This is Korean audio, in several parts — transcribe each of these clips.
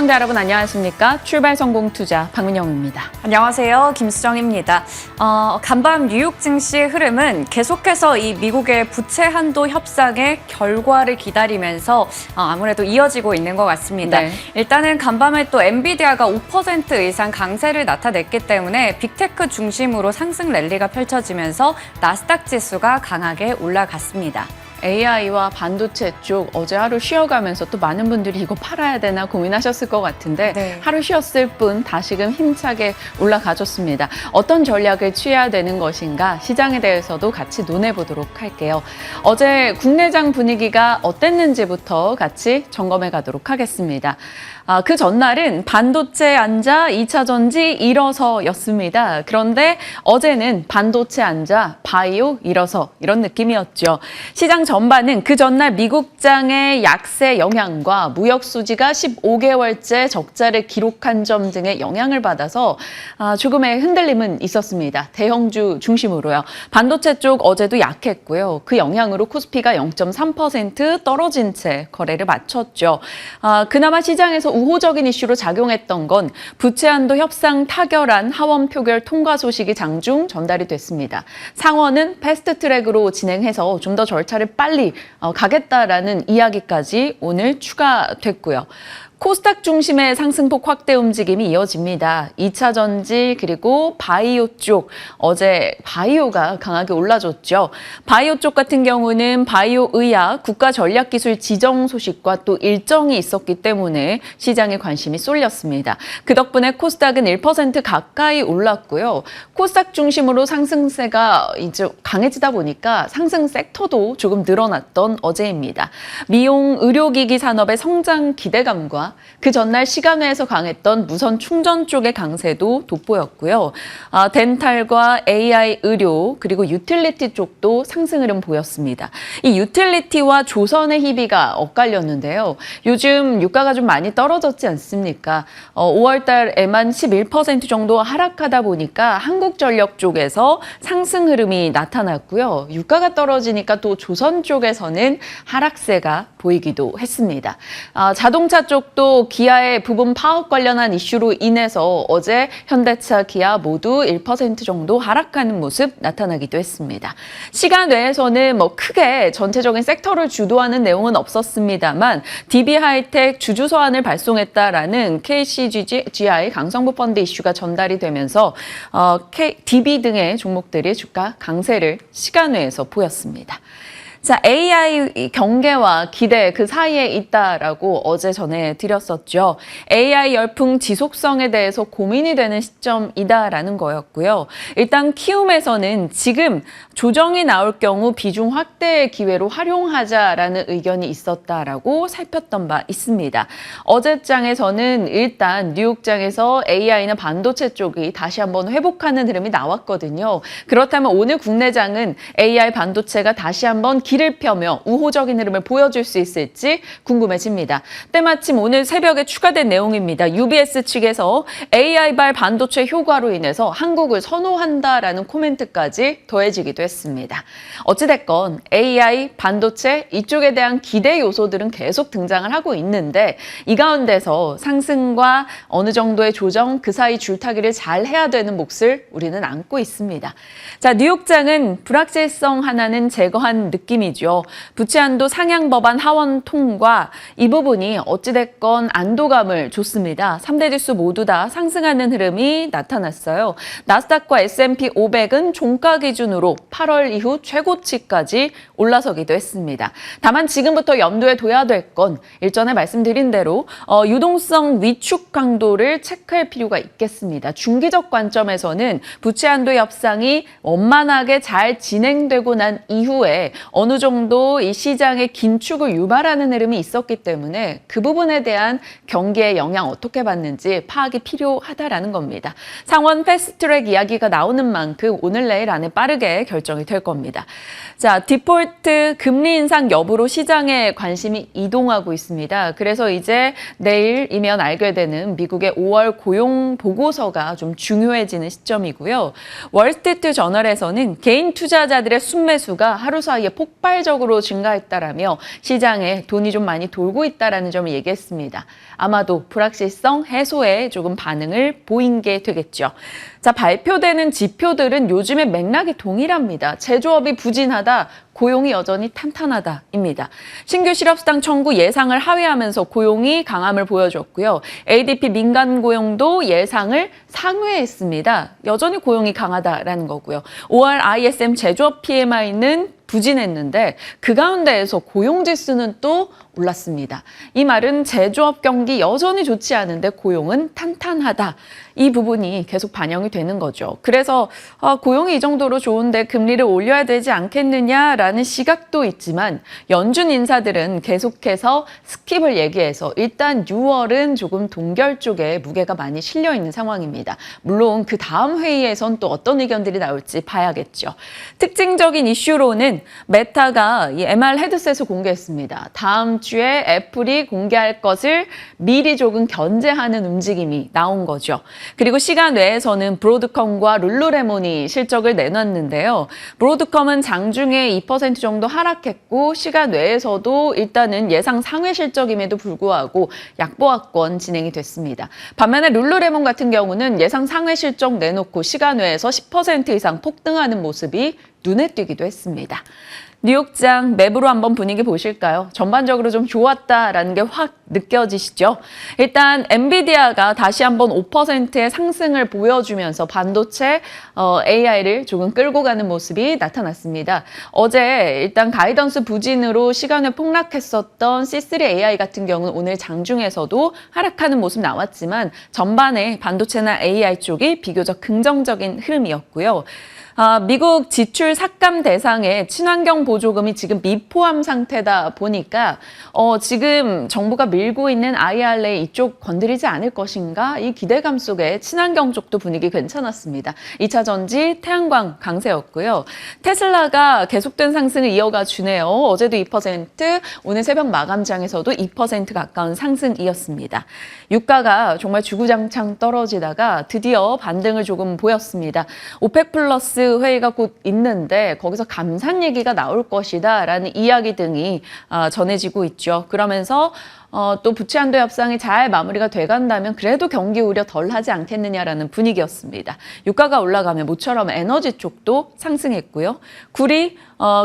시청자 여러분 안녕하십니까? 출발 성공 투자 박민영입니다. 안녕하세요. 김수정입니다. 간밤 뉴욕 증시 흐름은 계속해서 이 미국의 부채 한도 협상의 결과를 기다리면서 아무래도 이어지고 있는 것 같습니다. 네. 일단은 간밤에 또 엔비디아가 5% 이상 강세를 나타냈기 때문에 빅테크 중심으로 상승 랠리가 펼쳐지면서 나스닥 지수가 강하게 올라갔습니다. AI와 반도체 쪽 어제 하루 쉬어가면서 또 많은 분들이 이거 팔아야 되나 고민하셨을 것 같은데 네. 하루 쉬었을 뿐 다시금 힘차게 올라가줬습니다. 어떤 전략을 취해야 되는 것인가 시장에 대해서도 같이 논해보도록 할게요. 어제 국내장 분위기가 어땠는지부터 같이 점검해 가도록 하겠습니다. 그 전날은 반도체 앉아 2차 전지 일어서였습니다. 그런데 어제는 반도체 앉아 바이오 일어서 이런 느낌이었죠. 시장 전반은 그 전날 미국장의 약세 영향과 무역 수지가 15개월째 적자를 기록한 점 등의 영향을 받아서 조금의 흔들림은 있었습니다. 대형주 중심으로요. 반도체 쪽 어제도 약했고요. 그 영향으로 코스피가 0.3% 떨어진 채 거래를 마쳤죠. 그나마 시장에서 우호적인 이슈로 작용했던 건 부채 한도 협상 타결안 하원 표결 통과 소식이 장중 전달이 됐습니다. 상원은 패스트 트랙으로 진행해서 좀 더 절차를 빨리 가겠다라는 이야기까지 오늘 추가됐고요. 코스닥 중심의 상승폭 확대 움직임이 이어집니다. 2차 전지 그리고 바이오 쪽 어제 바이오가 강하게 올라줬죠. 바이오 쪽 같은 경우는 바이오 의약 국가전략기술 지정 소식과 또 일정이 있었기 때문에 시장에 관심이 쏠렸습니다. 그 덕분에 코스닥은 1% 가까이 올랐고요. 코스닥 중심으로 상승세가 이제 강해지다 보니까 상승 섹터도 조금 늘어났던 어제입니다. 미용 의료기기 산업의 성장 기대감과 그 전날 시간외에서 강했던 무선 충전 쪽의 강세도 돋보였고요. 덴탈과 AI 의료 그리고 유틸리티 쪽도 상승 흐름 보였습니다. 이 유틸리티와 조선의 희비가 엇갈렸는데요. 요즘 유가가 좀 많이 떨어졌지 않습니까? 5월 달에만 11% 정도 하락하다 보니까 한국전력 쪽에서 상승 흐름이 나타났고요. 유가가 떨어지니까 또 조선 쪽에서는 하락세가 보이기도 했습니다. 자동차 쪽도 기아의 부분 파업 관련한 이슈로 인해서 어제 현대차, 기아 모두 1% 정도 하락하는 모습 나타나기도 했습니다. 시간 외에서는 크게 전체적인 sek터를 주도하는 내용은 없었습니다만 DB하이텍 주주 서한을 발송했다라는 KCGI 강성부 펀드 이슈가 전달이 되면서 DB 등의 종목들이 주가 강세를 시간 외에서 보였습니다. 자, AI 경계와 기대 그 사이에 있다라고 어제 전해드렸었죠. AI 열풍 지속성에 대해서 고민이 되는 시점이다라는 거였고요. 일단 키움에서는 지금 조정이 나올 경우 비중 확대의 기회로 활용하자라는 의견이 있었다라고 살폈던 바 있습니다. 어제장에서는 일단 뉴욕장에서 AI나 반도체 쪽이 다시 한번 회복하는 흐름이 나왔거든요. 그렇다면 오늘 국내장은 AI 반도체가 다시 한번 길을 펴며 우호적인 흐름을 보여줄 수 있을지 궁금해집니다. 때마침 오늘 새벽에 추가된 내용입니다. UBS 측에서 AI발 반도체 효과로 인해서 한국을 선호한다라는 코멘트까지 더해지기도 했습니다. 어찌됐건 AI, 반도체 이쪽에 대한 기대 요소들은 계속 등장을 하고 있는데 이 가운데서 상승과 어느 정도의 조정 그 사이 줄타기를 잘 해야 되는 몫을 우리는 안고 있습니다. 자, 뉴욕장은 불확실성 하나는 제거한 느낌이죠. 부채 한도 상향 법안 하원 통과 이 부분이 어찌됐건 안도감을 줬습니다. 3대 지수 모두 다 상승하는 흐름이 나타났어요. 나스닥과 S&P 500은 종가 기준으로 8월 이후 최고치까지 올라서기도 했습니다. 다만 지금부터 염두에 둬야 될 건 일전에 말씀드린 대로 유동성 위축 강도를 체크할 필요가 있겠습니다. 중기적 관점에서는 부채 한도 협상이 원만하게 잘 진행되고 난 이후에 어느 정도 이 시장의 긴축을 유발하는 흐름이 있었기 때문에 그 부분에 대한 경기의 영향 어떻게 받는지 파악이 필요하다라는 겁니다. 상원 패스트트랙 이야기가 나오는 만큼 오늘 내일 안에 빠르게 결정이 될 겁니다. 자, 디폴트 금리 인상 여부로 시장에 관심이 이동하고 있습니다. 그래서 이제 내일이면 알게 되는 미국의 5월 고용 보고서가 좀 중요해지는 시점이고요. 월스트리트 저널에서는 개인 투자자들의 순매수가 하루 사이에 폭 폭발적으로 증가했다라며 시장에 돈이 좀 많이 돌고 있다라는 점을 얘기했습니다. 아마도 불확실성 해소에 조금 반응을 보인 게 되겠죠. 자, 발표되는 지표들은 요즘에 맥락이 동일합니다. 제조업이 부진하다, 고용이 여전히 탄탄하다입니다. 신규 실업수당 청구 예상을 하회하면서 고용이 강함을 보여줬고요. ADP 민간 고용도 예상을 상회했습니다. 여전히 고용이 강하다라는 거고요. 5월 ISM 제조업 PMI는 부진했는데 그 가운데에서 고용지수는 또 올랐습니다. 이 말은 제조업 경기 여전히 좋지 않은데 고용은 탄탄하다. 이 부분이 계속 반영이 되는 거죠. 그래서 고용이 이 정도로 좋은데 금리를 올려야 되지 않겠느냐라는 시각도 있지만 연준 인사들은 계속해서 스킵을 얘기해서 일단 6월은 조금 동결 쪽에 무게가 많이 실려 있는 상황입니다. 물론 그 다음 회의에선 또 어떤 의견들이 나올지 봐야겠죠. 특징적인 이슈로는 메타가 이 MR 헤드셋을 공개했습니다. 다음 주에 애플이 공개할 것을 미리 조금 견제하는 움직임이 나온 거죠. 그리고 시간 외에서는 브로드컴과 룰루레몬이 실적을 내놨는데요. 브로드컴은 장중에 2% 정도 하락했고 시간 외에서도 일단은 예상 상회 실적임에도 불구하고 약보합권 진행이 됐습니다. 반면에 룰루레몬 같은 경우는 예상 상회 실적 내놓고 시간 외에서 10% 이상 폭등하는 모습이 눈에 띄기도 했습니다. 뉴욕장 맵으로 한번 분위기 보실까요? 전반적으로 좀 좋았다라는 게 확 느껴지시죠? 일단 엔비디아가 다시 한번 5%의 상승을 보여주면서 반도체 AI를 조금 끌고 가는 모습이 나타났습니다. 어제 일단 가이던스 부진으로 시간을 폭락했었던 C3 AI 같은 경우는 오늘 장중에서도 하락하는 모습 나왔지만 전반에 반도체나 AI 쪽이 비교적 긍정적인 흐름이었고요. 미국 지출 삭감 대상의 친환경 보조금이 지금 미포함 상태다 보니까 지금 정부가 밀고 있는 IRA 이쪽 건드리지 않을 것인가 이 기대감 속에 친환경 쪽도 분위기 괜찮았습니다. 2차 전지 태양광 강세였고요. 테슬라가 계속된 상승을 이어가 주네요. 어제도 2%, 오늘 새벽 마감장에서도 2% 가까운 상승이었습니다. 유가가 정말 주구장창 떨어지다가 드디어 반등을 조금 보였습니다. 오펙 플러스 회의가 곧 있는데 거기서 감산 얘기가 나올 것이다 라는 이야기 등이 전해지고 있죠. 그러면서 또 부채 한도 협상이 잘 마무리가 돼간다면 그래도 경기 우려 덜 하지 않겠느냐라는 분위기였습니다. 유가가 올라가면 모처럼 에너지 쪽도 상승했고요. 굴이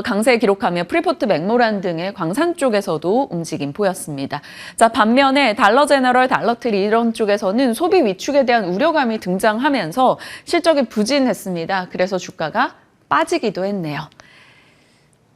강세 기록하며 프리포트 맥모란 등의 광산 쪽에서도 움직임 보였습니다. 자, 반면에 달러 제너럴, 달러트리 이런 쪽에서는 소비 위축에 대한 우려감이 등장하면서 실적이 부진했습니다. 그래서 주가가 빠지기도 했네요.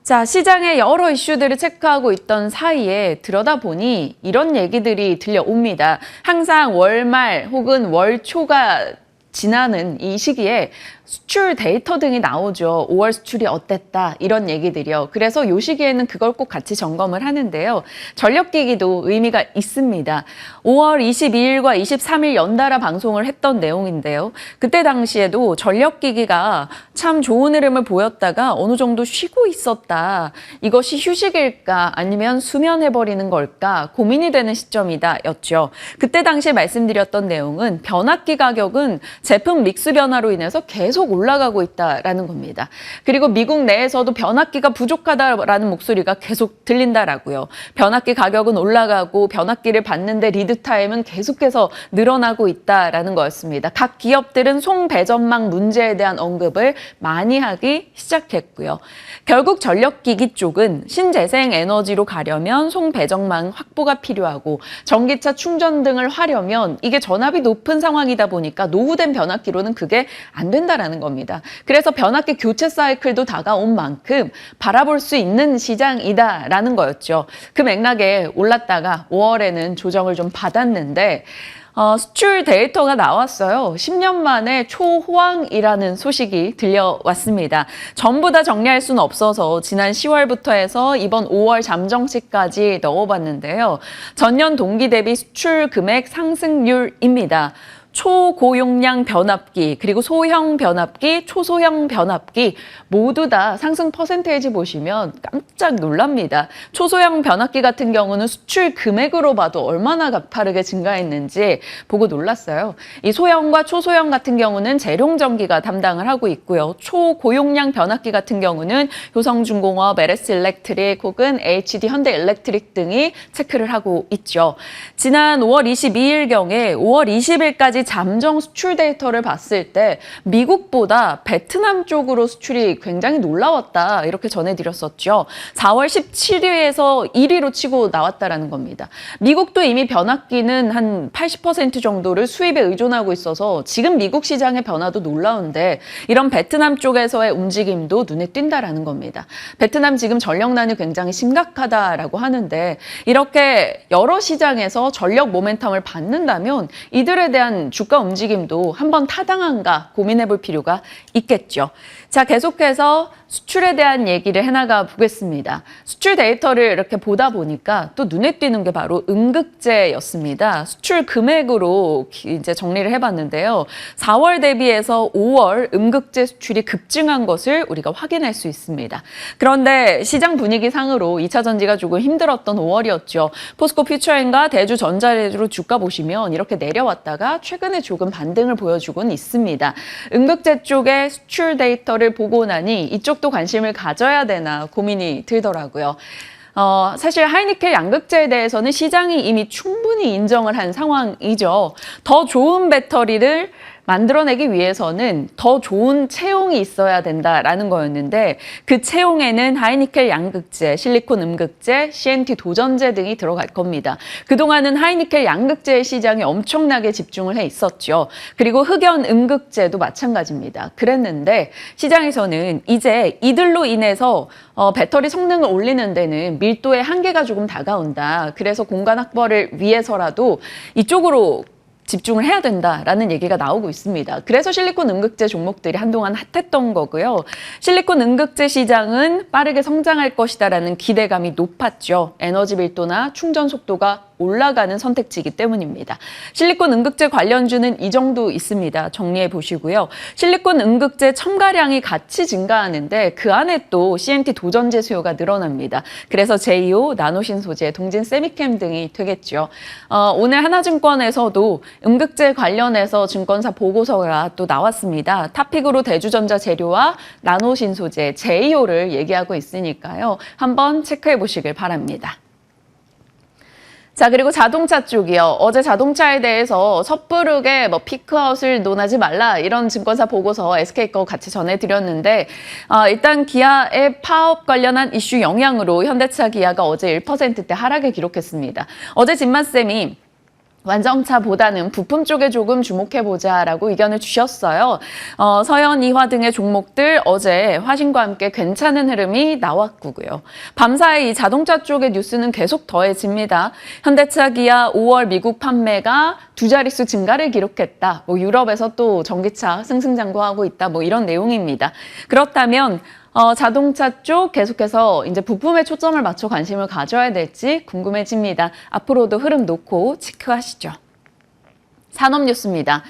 자, 시장의 여러 이슈들을 체크하고 있던 사이에 들여다보니 이런 얘기들이 들려옵니다. 항상 월말 혹은 월초가 지나는 이 시기에 수출 데이터 등이 나오죠. 5월 수출이 어땠다 이런 얘기들이요. 그래서 이 시기에는 그걸 꼭 같이 점검을 하는데요. 전력기기도 의미가 있습니다. 5월 22일과 23일 연달아 방송을 했던 내용인데요. 그때 당시에도 전력기기가 참 좋은 흐름을 보였다가 어느 정도 쉬고 있었다. 이것이 휴식일까 아니면 수면해버리는 걸까 고민이 되는 시점이다 였죠. 그때 당시에 말씀드렸던 내용은 변압기 가격은 제품 믹스 변화로 인해서 계속 올라가고 있다라는 겁니다. 그리고 미국 내에서도 변압기가 부족하다라는 목소리가 계속 들린다라고요. 변압기 가격은 올라가고 변압기를 받는데 리드 타임은 계속해서 늘어나고 있다라는 거였습니다. 각 기업들은 송배전망 문제에 대한 언급을 많이 하기 시작했고요. 결국 전력기기 쪽은 신재생 에너지로 가려면 송배전망 확보가 필요하고 전기차 충전 등을 하려면 이게 전압이 높은 상황이다 보니까 노후된 변압기로는 그게 안 된다라는 겁니다. 그래서 변압기 교체 사이클도 다가온 만큼 바라볼 수 있는 시장이다라는 거였죠. 그 맥락에 올랐다가 5월에는 조정을 좀 받았는데 수출 데이터가 나왔어요. 10년 만에 초호황이라는 소식이 들려왔습니다. 전부 다 정리할 수는 없어서 지난 10월부터 해서 이번 5월 잠정치까지 넣어봤는데요. 전년 동기 대비 수출 금액 상승률입니다. 초고용량 변압기, 그리고 소형 변압기, 초소형 변압기 모두 다 상승 퍼센테이지 보시면 깜짝 놀랍니다. 초소형 변압기 같은 경우는 수출 금액으로 봐도 얼마나 가파르게 증가했는지 보고 놀랐어요. 이 소형과 초소형 같은 경우는 재룡전기가 담당을 하고 있고요. 초고용량 변압기 같은 경우는 효성중공업, LS 일렉트릭 혹은 HD 현대일렉트릭 등이 체크를 하고 있죠. 지난 5월 22일경에 5월 20일까지 잠정 수출 데이터를 봤을 때 미국보다 베트남 쪽으로 수출이 굉장히 놀라웠다 이렇게 전해드렸었죠. 4월 17위에서 1위로 치고 나왔다라는 겁니다. 미국도 이미 변압기는 한 80% 정도를 수입에 의존하고 있어서 지금 미국 시장의 변화도 놀라운데 이런 베트남 쪽에서의 움직임도 눈에 띈다라는 겁니다. 베트남 지금 전력난이 굉장히 심각하다라고 하는데 이렇게 여러 시장에서 전력 모멘텀을 받는다면 이들에 대한 주가 움직임도 한번 타당한가 고민해 볼 필요가 있겠죠. 자, 계속해서 수출에 대한 얘기를 해나가 보겠습니다. 수출 데이터를 이렇게 보다 보니까 또 눈에 띄는 게 바로 음극재였습니다. 수출 금액으로 이제 정리를 해봤는데요. 4월 대비해서 5월 음극재 수출이 급증한 것을 우리가 확인할 수 있습니다. 그런데 시장 분위기 상으로 2차 전지가 조금 힘들었던 5월이었죠. 포스코 퓨처엔과 대주 전자레로 주가 보시면 이렇게 내려왔다가 최근에 조금 반등을 보여주고는 있습니다. 음극재 쪽의 수출 데이터를 보고 나니 이쪽도 관심을 가져야 되나 고민이 들더라고요. 사실 하이니켈 양극재에 대해서는 시장이 이미 충분히 인정을 한 상황이죠. 더 좋은 배터리를 만들어내기 위해서는 더 좋은 채용이 있어야 된다라는 거였는데 그 채용에는 하이니켈 양극재, 실리콘 음극재, CNT 도전재 등이 들어갈 겁니다. 그동안은 하이니켈 양극재 시장에 엄청나게 집중을 해 있었죠. 그리고 흑연 음극재도 마찬가지입니다. 그랬는데 시장에서는 이제 이들로 인해서 배터리 성능을 올리는 데는 밀도의 한계가 조금 다가온다. 그래서 공간 확보를 위해서라도 이쪽으로 집중을 해야 된다라는 얘기가 나오고 있습니다. 그래서 실리콘 음극재 종목들이 한동안 핫했던 거고요. 실리콘 음극재 시장은 빠르게 성장할 것이다라는 기대감이 높았죠. 에너지 밀도나 충전 속도가 올라가는 선택지이기 때문입니다. 실리콘 음극재 관련주는 이 정도 있습니다. 정리해 보시고요. 실리콘 음극재 첨가량이 같이 증가하는데 그 안에 또 CNT 도전재 수요가 늘어납니다. 그래서 제이오, 나노신 소재, 동진 세미캠 등이 되겠죠. 오늘 하나증권에서도 음극재 관련해서 증권사 보고서가 또 나왔습니다. 탑픽으로 대주전자 재료와 나노신 소재, 제이오를 얘기하고 있으니까요. 한번 체크해 보시길 바랍니다. 자, 그리고 자동차 쪽이요. 어제 자동차에 대해서 섣부르게 피크아웃을 논하지 말라 이런 증권사 보고서 SK 거 같이 전해드렸는데 일단 기아의 파업 관련한 이슈 영향으로 현대차 기아가 어제 1%대 하락을 기록했습니다. 어제 진만쌤이 완성차보다는 부품 쪽에 조금 주목해보자라고 의견을 주셨어요. 서현, 이화 등의 종목들 어제 화신과 함께 괜찮은 흐름이 나왔고요. 밤사이 이 자동차 쪽의 뉴스는 계속 더해집니다. 현대차 기아 5월 미국 판매가 두 자릿수 증가를 기록했다. 유럽에서 또 전기차 승승장구하고 있다. 이런 내용입니다. 그렇다면 자동차 쪽 계속해서 이제 부품에 초점을 맞춰 관심을 가져야 될지 궁금해집니다. 앞으로도 흐름 놓고 체크하시죠. 산업 뉴스입니다.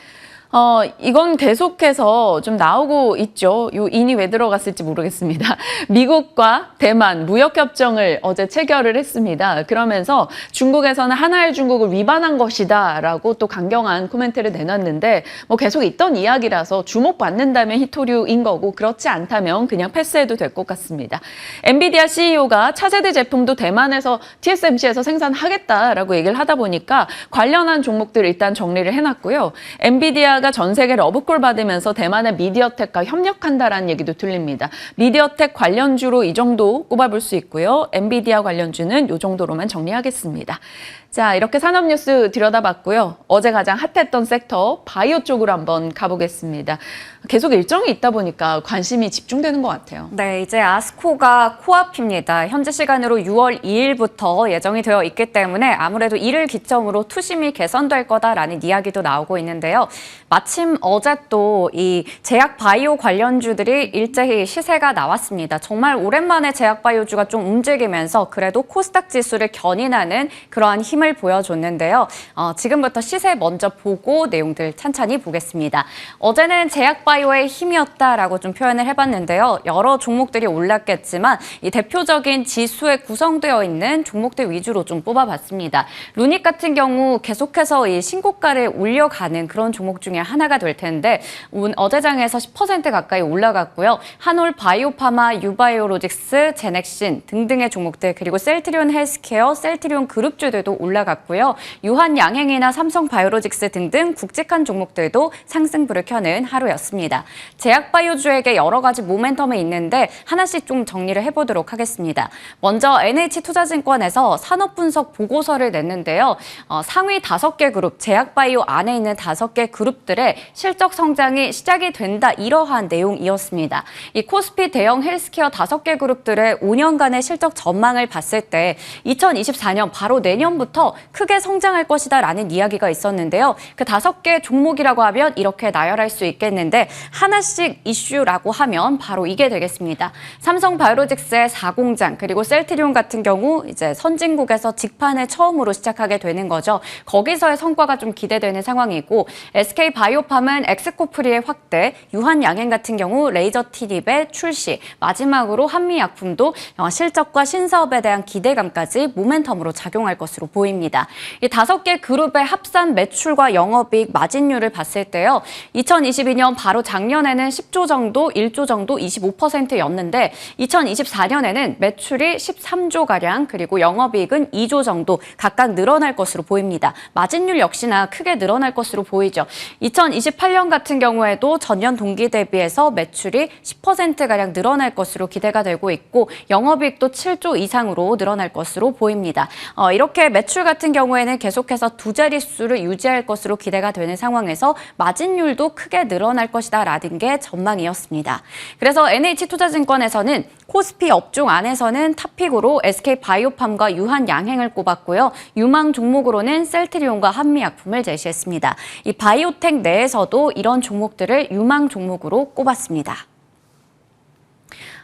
이건 계속해서 좀 나오고 있죠. 요 인이 왜 들어갔을지 모르겠습니다. 미국과 대만 무역협정을 어제 체결을 했습니다. 그러면서 중국에서는 하나의 중국을 위반한 것이다 라고 또 강경한 코멘트를 내놨는데 계속 있던 이야기라서 주목받는다면 히토류인 거고 그렇지 않다면 그냥 패스해도 될 것 같습니다. 엔비디아 CEO가 차세대 제품도 대만에서 TSMC에서 생산하겠다라고 얘기를 하다 보니까 관련한 종목들 일단 정리를 해놨고요. 엔비디아가 전 세계 러브콜 받으면서 대만의 미디어텍과 협력한다라는 얘기도 들립니다. 미디어텍 관련주로 이 정도 꼽아볼 수 있고요. 엔비디아 관련주는 이 정도로만 정리하겠습니다. 자, 이렇게 산업 뉴스 들여다봤고요. 어제 가장 핫했던 섹터 바이오 쪽으로 한번 가보겠습니다. 계속 일정이 있다 보니까 관심이 집중되는 것 같아요. 네, 이제 아스코가 코앞입니다. 현지 시간으로 6월 2일부터 예정이 되어 있기 때문에 아무래도 이를 기점으로 투심이 개선될 거다라는 이야기도 나오고 있는데요. 마침 어제 또 이 제약 바이오 관련주들이 일제히 시세가 나왔습니다. 정말 오랜만에 제약 바이오주가 좀 움직이면서 그래도 코스닥 지수를 견인하는 그러한 힘을 보여줬는데요. 지금부터 시세 먼저 보고 내용들 찬찬히 보겠습니다. 어제는 제약 바이오의 힘이었다라고 좀 표현을 해봤는데요. 여러 종목들이 올랐겠지만 이 대표적인 지수에 구성되어 있는 종목들 위주로 좀 뽑아봤습니다. 루닉 같은 경우 계속해서 이 신고가를 올려가는 그런 종목 중에 하나가 될 텐데 어제장에서 10% 가까이 올라갔고요. 한올 바이오파마, 유바이오로직스, 제넥신 등등의 종목들 그리고 셀트리온 헬스케어, 셀트리온 그룹주들도 올라갔고요. 유한 양행이나 삼성 바이오로직스 등등 굵직한 종목들도 상승불을 켜는 하루였습니다. 제약 바이오주에게 여러 가지 모멘텀이 있는데 하나씩 좀 정리를 해보도록 하겠습니다. 먼저 NH투자증권에서 산업분석 보고서를 냈는데요. 상위 5개 그룹, 제약 바이오 안에 있는 5개 그룹들의 실적 성장이 시작이 된다 이러한 내용이었습니다. 이 코스피 대형 헬스케어 5개 그룹들의 5년간의 실적 전망을 봤을 때 2024년 바로 내년부터 크게 성장할 것이다라는 이야기가 있었는데요. 그 5개 종목이라고 하면 이렇게 나열할 수 있겠는데 하나씩 이슈라고 하면 바로 이게 되겠습니다. 삼성 바이오로직스의 4공장 그리고 셀트리온 같은 경우 이제 선진국에서 직판을 처음으로 시작하게 되는 거죠. 거기서의 성과가 좀 기대되는 상황이고 SK 바이오팜은 엑스코프리의 확대, 유한 양행 같은 경우 레이저 티립의 출시, 마지막으로 한미약품도 실적과 신사업에 대한 기대감까지 모멘텀으로 작용할 것으로 보입니다. 이 5개 그룹의 합산 매출과 영업이익 마진율을 봤을 때요. 2022년 바로 작년에는 10조 정도, 1조 정도 25%였는데 2024년에는 매출이 13조가량 그리고 영업이익은 2조 정도 각각 늘어날 것으로 보입니다. 마진율 역시나 크게 늘어날 것으로 보이죠. 2028년 같은 경우에도 전년 동기 대비해서 매출이 10%가량 늘어날 것으로 기대가 되고 있고 영업이익도 7조 이상으로 늘어날 것으로 보입니다. 이렇게 매출 같은 경우에는 계속해서 두 자릿수를 유지할 것으로 기대가 되는 상황에서 마진율도 크게 늘어날 것이다라는 게 전망이었습니다. 그래서 NH투자증권에서는 코스피 업종 안에서는 탑픽으로 SK 바이오팜과 유한 양행을 꼽았고요. 유망 종목으로는 셀트리온과 한미약품을 제시했습니다. 이 바이오텍 내에서도 이런 종목들을 유망 종목으로 꼽았습니다.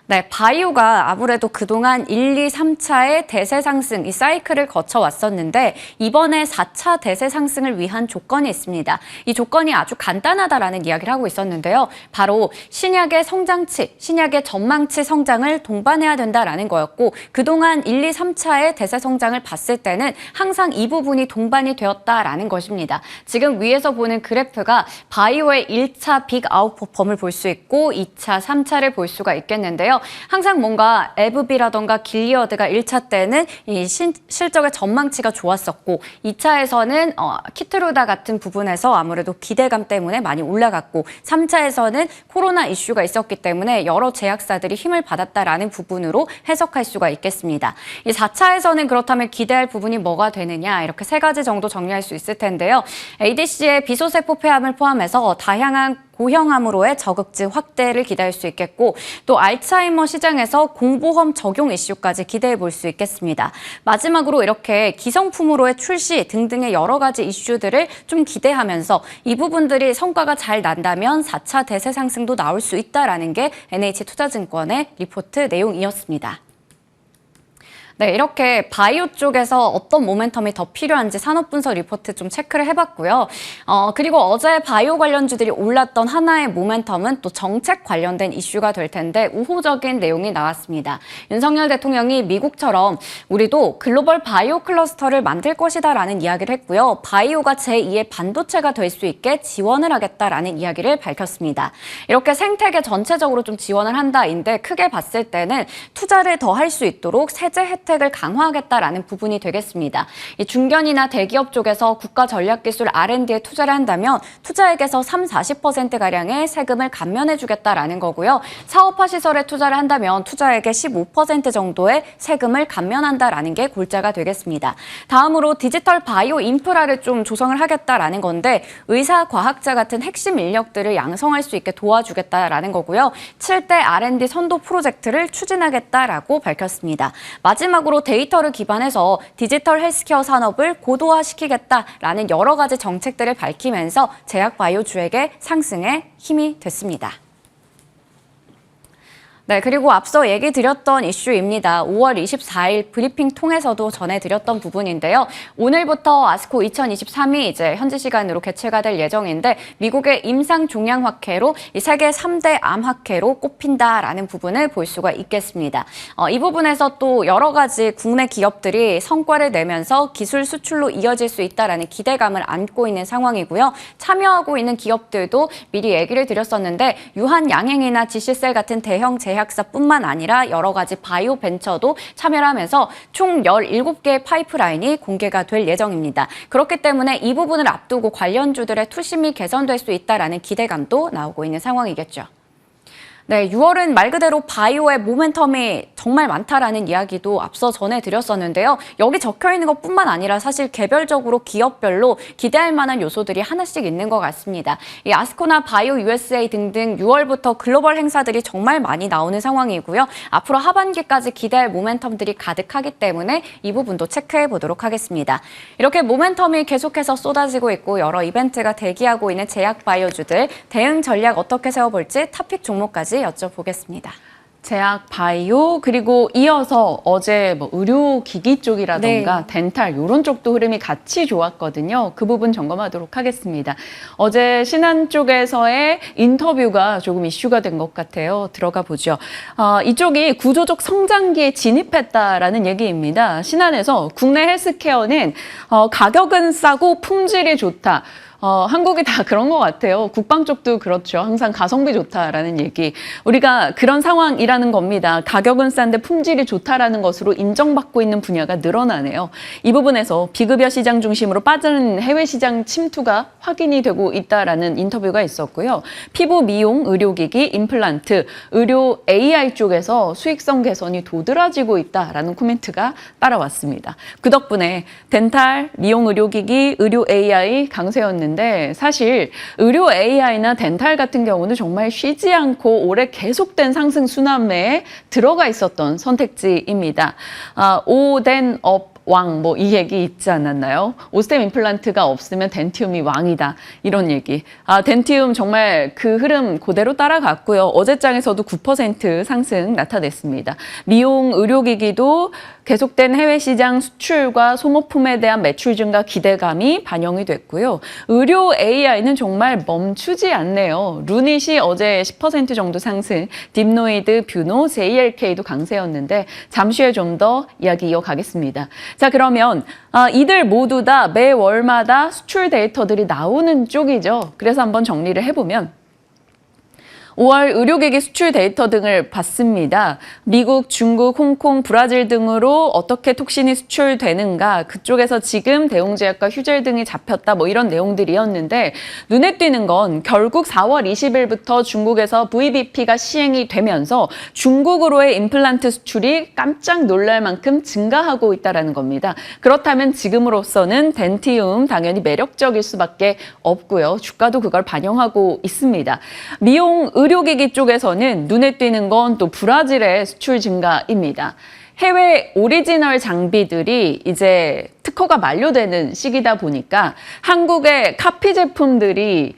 네, 바이오가 아무래도 그동안 1, 2, 3차의 대세 상승, 이 사이클을 거쳐왔었는데 이번에 4차 대세 상승을 위한 조건이 있습니다. 이 조건이 아주 간단하다라는 이야기를 하고 있었는데요. 바로 신약의 성장치, 신약의 전망치 성장을 동반해야 된다라는 거였고 그동안 1, 2, 3차의 대세 성장을 봤을 때는 항상 이 부분이 동반이 되었다라는 것입니다. 지금 위에서 보는 그래프가 바이오의 1차 빅 아웃퍼폼을 볼 수 있고 2차, 3차를 볼 수가 있겠는데요. 항상 뭔가 에브비라던가 길리어드가 1차 때는 이 실적의 전망치가 좋았었고 2차에서는 키트루다 같은 부분에서 아무래도 기대감 때문에 많이 올라갔고 3차에서는 코로나 이슈가 있었기 때문에 여러 제약사들이 힘을 받았다라는 부분으로 해석할 수가 있겠습니다. 이 4차에서는 그렇다면 기대할 부분이 뭐가 되느냐 이렇게 3가지 정도 정리할 수 있을 텐데요. ADC의 비소세포 폐암을 포함해서 다양한 고형암으로의 저극증 확대를 기대할 수 있겠고 또 알츠하이머 시장에서 공보험 적용 이슈까지 기대해 볼 수 있겠습니다. 마지막으로 이렇게 기성품으로의 출시 등등의 여러 가지 이슈들을 좀 기대하면서 이 부분들이 성과가 잘 난다면 4차 대세 상승도 나올 수 있다라는 게 NH투자증권의 리포트 내용이었습니다. 네, 이렇게 바이오 쪽에서 어떤 모멘텀이 더 필요한지 산업분석 리포트 좀 체크를 해봤고요. 그리고 어제 바이오 관련주들이 올랐던 하나의 모멘텀은 또 정책 관련된 이슈가 될 텐데 우호적인 내용이 나왔습니다. 윤석열 대통령이 미국처럼 우리도 글로벌 바이오 클러스터를 만들 것이다라는 이야기를 했고요. 바이오가 제2의 반도체가 될 수 있게 지원을 하겠다라는 이야기를 밝혔습니다. 이렇게 생태계 전체적으로 좀 지원을 한다인데 크게 봤을 때는 투자를 더 할 수 있도록 세제 혜택을 강화하겠다라는 부분이 되겠습니다. 이 중견이나 대기업 쪽에서 국가 전략기술 R&D에 투자를 한다면 투자액에서 30-40%가량의 세금을 감면해주겠다라는 거고요. 사업화 시설에 투자를 한다면 투자액의 15% 정도의 세금을 감면한다라는 게 골자가 되겠습니다. 다음으로 디지털 바이오 인프라를 좀 조성을 하겠다라는 건데 의사, 과학자 같은 핵심 인력들을 양성할 수 있게 도와주겠다라는 거고요. 7대 R&D 선도 프로젝트를 추진하겠다라고 밝혔습니다. 마지막으로 마지막으로 데이터를 기반해서 디지털 헬스케어 산업을 고도화시키겠다라는 여러 가지 정책들을 밝히면서 제약바이오주에게 상승에 힘이 됐습니다. 네, 그리고 앞서 얘기 드렸던 이슈입니다. 5월 24일 브리핑 통해서도 전해드렸던 부분인데요. 오늘부터 아스코 2023이 이제 현지 시간으로 개최가 될 예정인데 미국의 임상 종양학회로 이 세계 3대 암학회로 꼽힌다라는 부분을 볼 수가 있겠습니다. 이 부분에서 또 여러 가지 국내 기업들이 성과를 내면서 기술 수출로 이어질 수 있다라는 기대감을 안고 있는 상황이고요. 참여하고 있는 기업들도 미리 얘기를 드렸었는데 유한 양행이나 지시셀 같은 대형 제약사뿐만 아니라 여러 가지 바이오 벤처도 참여를 하면서 총 17개의 파이프라인이 공개가 될 예정입니다. 그렇기 때문에 이 부분을 앞두고 관련주들의 투심이 개선될 수 있다라는 기대감도 나오고 있는 상황이겠죠. 네, 6월은 말 그대로 바이오의 모멘텀이 정말 많다라는 이야기도 앞서 전해드렸었는데요. 여기 적혀있는 것뿐만 아니라 사실 개별적으로 기업별로 기대할 만한 요소들이 하나씩 있는 것 같습니다. 이 아스코나 바이오 USA 등등 6월부터 글로벌 행사들이 정말 많이 나오는 상황이고요. 앞으로 하반기까지 기대할 모멘텀들이 가득하기 때문에 이 부분도 체크해 보도록 하겠습니다. 이렇게 모멘텀이 계속해서 쏟아지고 있고 여러 이벤트가 대기하고 있는 제약 바이오주들 대응 전략 어떻게 세워볼지 토픽 종목까지 여쭤보겠습니다. 제약, 바이오, 그리고 이어서 어제 뭐 의료기기 쪽이라던가 덴탈 이런 쪽도 흐름이 같이 좋았거든요. 그 부분 점검하도록 하겠습니다. 어제 신한 쪽에서의 인터뷰가 조금 이슈가 된 것 같아요. 들어가 보죠. 이쪽이 구조적 성장기에 진입했다라는 얘기입니다. 신한에서 국내 헬스케어는 가격은 싸고 품질이 좋다. 한국이 다 그런 것 같아요. 국방 쪽도 그렇죠. 항상 가성비 좋다라는 얘기. 우리가 그런 상황이라는 겁니다. 가격은 싼데 품질이 좋다라는 것으로 인정받고 있는 분야가 늘어나네요. 이 부분에서 비급여 시장 중심으로 빠지는 해외 시장 침투가 확인이 되고 있다라는 인터뷰가 있었고요. 피부 미용, 의료기기, 임플란트, 의료 AI 쪽에서 수익성 개선이 도드라지고 있다라는 코멘트가 따라왔습니다. 그 덕분에 덴탈, 미용 의료기기, 의료 AI 강세였는데 사실 의료 AI나 덴탈 같은 경우는 정말 쉬지 않고 올해 계속된 상승 순환매에 들어가 있었던 선택지입니다. 오덴 업 왕, 뭐 이 얘기 있지 않았나요? 오스템 임플란트가 없으면 덴티움이 왕이다. 이런 얘기. 덴티움 정말 그 흐름 그대로 따라갔고요. 어제장에서도 9% 상승 나타냈습니다. 미용 의료기기도 계속된 해외 시장 수출과 소모품에 대한 매출 증가 기대감이 반영이 됐고요. 의료 AI는 정말 멈추지 않네요. 루닛이 어제 10% 정도 상승, 딥노이드, 뷰노, JLK도 강세였는데 잠시 후에 좀 더 이야기 이어가겠습니다. 자, 그러면 이들 모두 다 매월마다 수출 데이터들이 나오는 쪽이죠. 그래서 한번 정리를 해보면 5월 의료기기 수출 데이터 등을 봤습니다. 미국, 중국, 홍콩, 브라질 등으로 어떻게 톡신이 수출되는가, 그쪽에서 지금 대웅제약과 휴젤 등이 잡혔다, 뭐 이런 내용들이었는데 눈에 띄는 건 결국 4월 20일부터 중국에서 VBP가 시행이 되면서 중국으로의 임플란트 수출이 깜짝 놀랄 만큼 증가하고 있다는 겁니다. 그렇다면 지금으로서는 덴티움 당연히 매력적일 수밖에 없고요. 주가도 그걸 반영하고 있습니다. 미용 의료기기 쪽에서는 눈에 띄는 건 또 브라질의 수출 증가입니다. 해외 오리지널 장비들이 이제 특허가 만료되는 시기다 보니까 한국의 카피 제품들이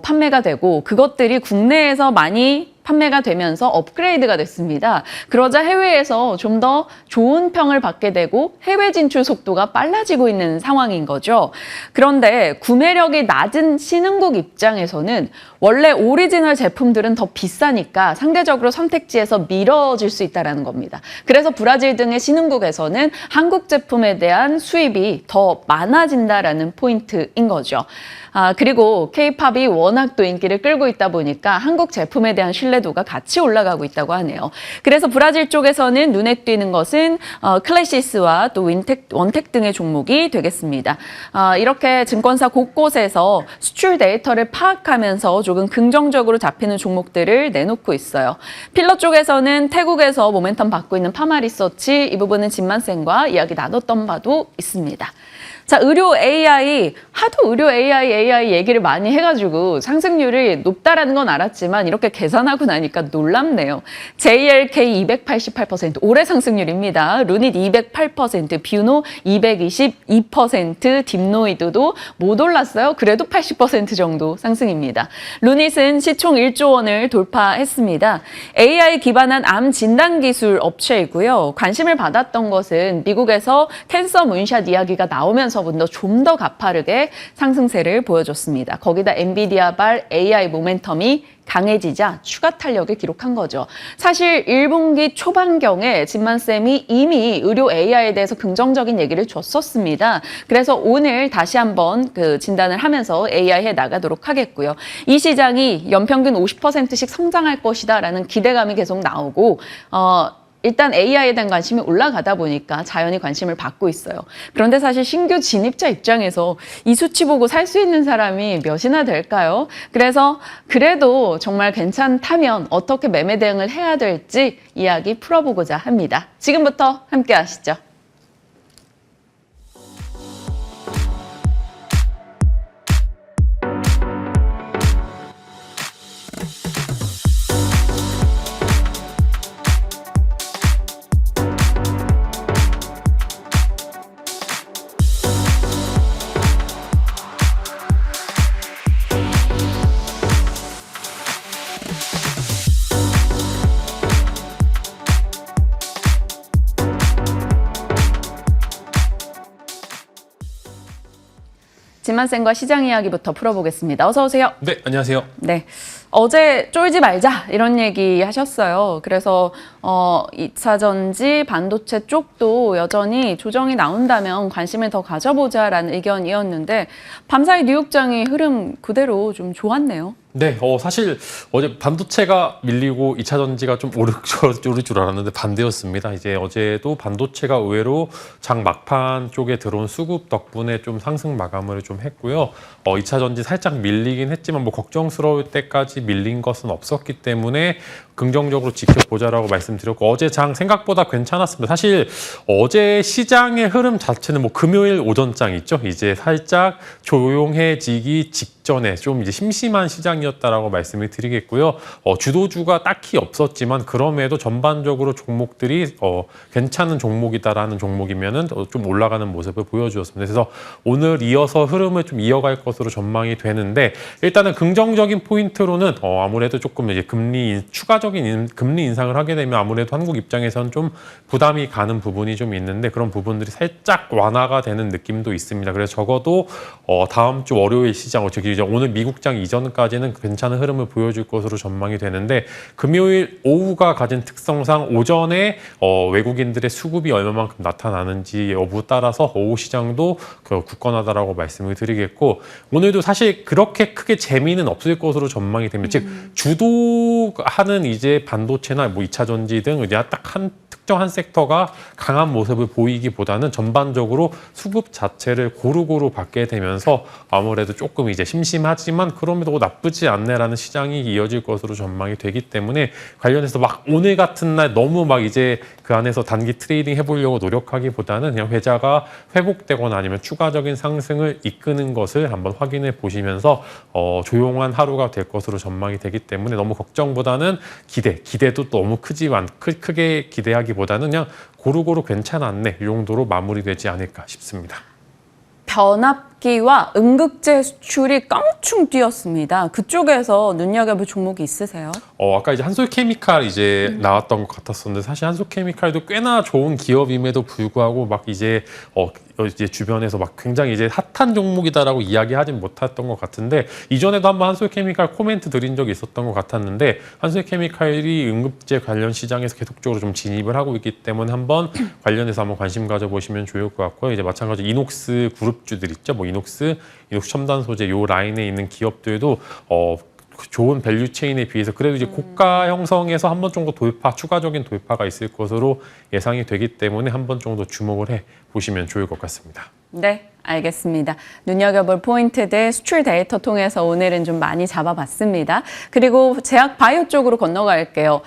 판매가 되고 그것들이 국내에서 많이 판매가 되면서 업그레이드가 됐습니다. 그러자 해외에서 좀 더 좋은 평을 받게 되고 해외 진출 속도가 빨라지고 있는 상황인 거죠. 그런데 구매력이 낮은 신흥국 입장에서는 원래 오리지널 제품들은 더 비싸니까 상대적으로 선택지에서 미뤄질 수 있다는 겁니다. 그래서 브라질 등의 신흥국에서는 한국 제품에 대한 수입이 더 많아진다라는 포인트인 거죠. 그리고 K-팝이 워낙 또 인기를 끌고 있다 보니까 한국 제품에 대한 신뢰도가 같이 올라가고 있다고 하네요. 그래서 브라질 쪽에서는 눈에 띄는 것은 클래시스와 또 원텍 등의 종목이 되겠습니다. 이렇게 증권사 곳곳에서 수출 데이터를 파악하면서 조금 긍정적으로 잡히는 종목들을 내놓고 있어요. 필러 쪽에서는 태국에서 모멘텀 받고 있는 파마리서치, 이 부분은 진만센과 이야기 나눴던 바도 있습니다. 자, 의료 AI, 하도 의료 AI 얘기를 많이 해가지고 상승률이 높다라는 건 알았지만 이렇게 계산하고 나니까 놀랍네요. JLK 288%, 올해 상승률입니다. 루닛 208%, 뷰노 222%, 딥노이드도 못 올랐어요. 그래도 80% 정도 상승입니다. 루닛은 시총 1조 원을 돌파했습니다. AI 기반한 암 진단 기술 업체이고요. 관심을 받았던 것은 미국에서 캔서 문샷 이야기가 나오면서부터 좀 더 가파르게 상승세를 보여줬습니다. 거기다 엔비디아발 AI 모멘텀이 강해지자 추가 탄력을 기록한 거죠. 사실 1분기 초반경에 진만쌤이 이미 의료 AI에 대해서 긍정적인 얘기를 줬었습니다. 그래서 오늘 다시 한번 그 진단을 하면서 AI에 나가도록 하겠고요. 이 시장이 연평균 50%씩 성장할 것이다라는 기대감이 계속 나오고 일단 AI에 대한 관심이 올라가다 보니까 자연히 관심을 받고 있어요. 그런데 사실 신규 진입자 입장에서 이 수치 보고 살 수 있는 사람이 몇이나 될까요? 그래서 그래도 정말 괜찮다면 어떻게 매매 대응을 해야 될지 이야기 풀어보고자 합니다. 지금부터 함께 하시죠. 진만쌤과 시장 이야기부터 풀어보겠습니다. 어서 오세요. 네, 안녕하세요. 네. 어제 쫄지 말자 이런 얘기 하셨어요. 그래서 2차 전지 반도체 쪽도 여전히 조정이 나온다면 관심을 더 가져보자라는 의견이었는데 밤사이 뉴욕장의 흐름 그대로 좀 좋았네요. 네, 사실 어제 반도체가 밀리고 2차 전지가 좀 오를 줄 알았는데 반대였습니다. 이제 어제도 반도체가 의외로 장 막판 쪽에 들어온 수급 덕분에 좀 상승 마감을 좀 했고요. 2차 전지 살짝 밀리긴 했지만 뭐 걱정스러울 때까지 밀린 것은 없었기 때문에 긍정적으로 지켜보자라고 말씀드렸고 어제 장 생각보다 괜찮았습니다. 사실 어제 시장의 흐름 자체는 뭐 금요일 오전장 있죠. 이제 살짝 조용해지기 직전에 좀 이제 심심한 시장이었다라고 말씀을 드리겠고요. 주도주가 딱히 없었지만 그럼에도 전반적으로 종목들이 괜찮은 종목이다라는 종목이면은 좀 올라가는 모습을 보여주었습니다. 그래서 오늘 이어서 흐름을 좀 이어갈 것으로 전망이 되는데 일단은 긍정적인 포인트로는 아무래도 조금 이제 추가적인 금리 인상을 하게 되면 아무래도 한국 입장에서는 좀 부담이 가는 부분이 좀 있는데 그런 부분들이 살짝 완화가 되는 느낌도 있습니다. 그래서 적어도 다음 주 월요일 시장, 즉 이제 오늘 미국장 이전까지는 괜찮은 흐름을 보여줄 것으로 전망이 되는데 금요일 오후가 가진 특성상 오전에 외국인들의 수급이 얼마만큼 나타나는지 여부 따라서 오후 시장도 굳건하다라고 말씀을 드리겠고 오늘도 사실 그렇게 크게 재미는 없을 것으로 전망이 됩니다. 즉 주도하는 이제 반도체나 뭐 2차 전지 등 이제 딱 한 특정한 섹터가 강한 모습을 보이기보다는 전반적으로 수급 자체를 고루고루 받게 되면서 아무래도 조금 이제 심심하지만 그럼에도 나쁘지 않네라는 시장이 이어질 것으로 전망이 되기 때문에 관련해서 막 오늘 같은 날 너무 막 이제 그 안에서 단기 트레이딩 해보려고 노력하기보다는 그냥 회자가 회복되거나 아니면 추가적인 상승을 이끄는 것을 한번 확인해 보시면서 조용한 하루가 될 것으로 전망이 되기 때문에 너무 걱정보다는 기대도 너무 크게 기대하기보다는 그냥 고루고루 괜찮았네 이 정도로 마무리되지 않을까 싶습니다. 변압기와 음극재 수출이 껑충 뛰었습니다. 그쪽에서 눈여겨볼 종목이 있으세요? 아까 이제 한솔케미칼 이제 나왔던 것 같았었는데 사실 한솔케미칼도 꽤나 좋은 기업임에도 불구하고 막 이제 주변에서 막 굉장히 이제 핫한 종목이다라고 이야기하진 못했던 것 같은데 이전에도 한번 한솔케미칼 코멘트 드린 적이 있었던 것 같았는데 한솔케미칼이 응급제 관련 시장에서 계속적으로 좀 진입을 하고 있기 때문에 한번 관련해서 한번 관심 가져보시면 좋을 것 같고요. 이제 마찬가지로 이녹스 그룹주들 있죠. 뭐 이녹스 첨단 소재 요 라인에 있는 기업들도 좋은 밸류 체인에 비해서 그래도 이제 고가 형성에서 한 번 정도 추가적인 돌파가 있을 것으로 예상이 되기 때문에 한 번 정도 주목을 해 보시면 좋을 것 같습니다. 네, 알겠습니다. 눈여겨볼 포인트들 수출 데이터 통해서 오늘은 좀 많이 잡아봤습니다. 그리고 제약 바이오 쪽으로 건너갈게요.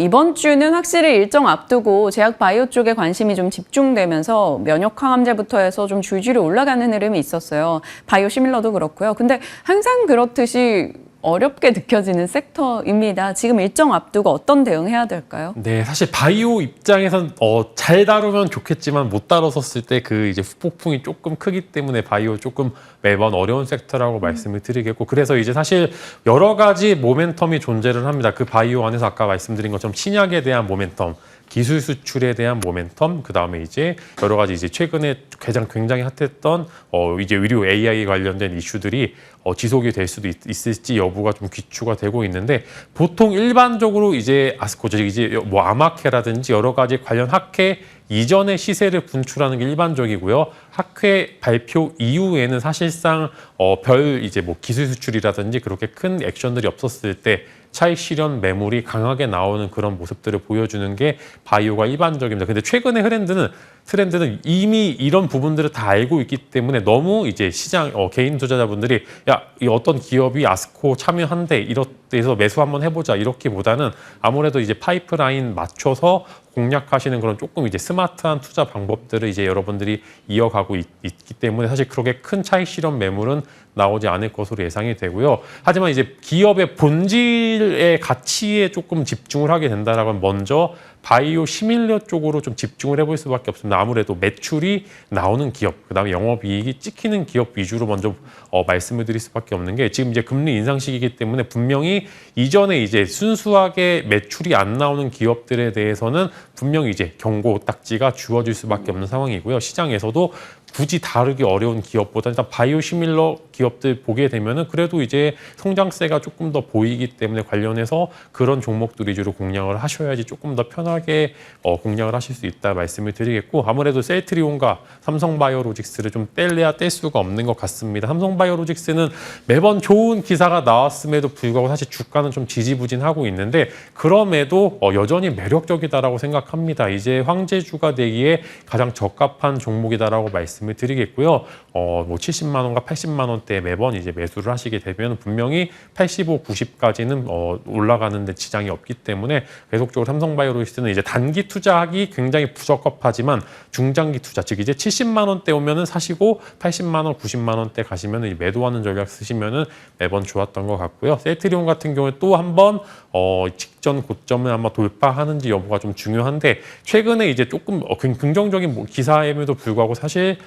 이번 주는 확실히 일정 앞두고 제약 바이오 쪽에 관심이 좀 집중되면서 면역 항암제부터 해서 좀 줄줄이 올라가는 흐름이 있었어요. 바이오 시밀러도 그렇고요. 근데 항상 그렇듯이 어렵게 느껴지는 섹터입니다. 지금 일정 앞두고 어떤 대응해야 될까요? 네, 사실 바이오 입장에선 잘 다루면 좋겠지만 못 다뤘었을 때 그 이제 후폭풍이 조금 크기 때문에 바이오 조금 매번 어려운 섹터라고 말씀을 드리겠고, 그래서 이제 사실 여러 가지 모멘텀이 존재를 합니다. 그 바이오 안에서 아까 말씀드린 것처럼 신약에 대한 모멘텀, 기술 수출에 대한 모멘텀, 그 다음에 이제 여러 가지 이제 최근에 굉장히 핫했던 이제 의료 AI 관련된 이슈들이 지속이 될 수도 있을지 여부가 좀 귀추가 되고 있는데, 보통 일반적으로 이제 뭐 아마케라든지 여러 가지 관련 학회 이전의 시세를 분출하는 게 일반적이고요. 학회 발표 이후에는 사실상 이제 뭐 기술 수출이라든지 그렇게 큰 액션들이 없었을 때 차익 실현 매물이 강하게 나오는 그런 모습들을 보여주는 게 바이오가 일반적입니다. 근데 최근의 트렌드는 이미 이런 부분들을 다 알고 있기 때문에 너무 이제 시장 개인 투자자분들이 이 어떤 기업이 아스코 참여한대 이렇대서 매수 한번 해보자 이렇기보다는 아무래도 이제 파이프라인 맞춰서 공략하시는 그런 조금 이제 스마트한 투자 방법들을 이제 여러분들이 이어가고 있기 때문에 사실 그렇게 큰 차익 실현 매물은 나오지 않을 것으로 예상이 되고요. 하지만 이제 기업의 본질의 가치에 조금 집중을 하게 된다라면 먼저 바이오 시밀러 쪽으로 좀 집중을 해볼 수밖에 없습니다. 아무래도 매출이 나오는 기업, 그다음에 영업이익이 찍히는 기업 위주로 먼저 말씀을 드릴 수밖에 없는 게, 지금 이제 금리 인상 시기이기 때문에 분명히 이전에 이제 순수하게 매출이 안 나오는 기업들에 대해서는 분명히 이제 경고 딱지가 주어질 수밖에 없는 상황이고요. 시장에서도 굳이 다루기 어려운 기업보다 일단 바이오 시밀러 기업들 보게 되면은 그래도 이제 성장세가 조금 더 보이기 때문에 관련해서 그런 종목들 위주로 공략을 하셔야지 조금 더 편하게 공략을 하실 수 있다 말씀을 드리겠고, 아무래도 셀트리온과 삼성바이오로직스를 좀 뗄래야 뗄 수가 없는 것 같습니다. 삼성바이오로직스는 매번 좋은 기사가 나왔음에도 불구하고 사실 주가는 좀 지지부진하고 있는데, 그럼에도 여전히 매력적이다라고 생각합니다. 이제 황제주가 되기에 가장 적합한 종목이다라고 말씀을 드리겠고요. 뭐 70만 원과 80만 원대에 매번 이제 매수를 하시게 되면 분명히 85, 90까지는 올라가는데 지장이 없기 때문에 계속적으로 삼성바이오로직스는 이제 단기 투자하기 굉장히 부적합하지만 중장기 투자, 즉 이제 70만 원대 오면은 사시고 80만 원, 90만 원대 가시면은 매도하는 전략 쓰시면은 매번 좋았던 것 같고요. 셀트리온 같은 경우에 또 한번 직전 고점을 아마 돌파하는지 여부가 좀 중요한데, 최근에 이제 조금 긍정적인 기사임에도 불구하고 사실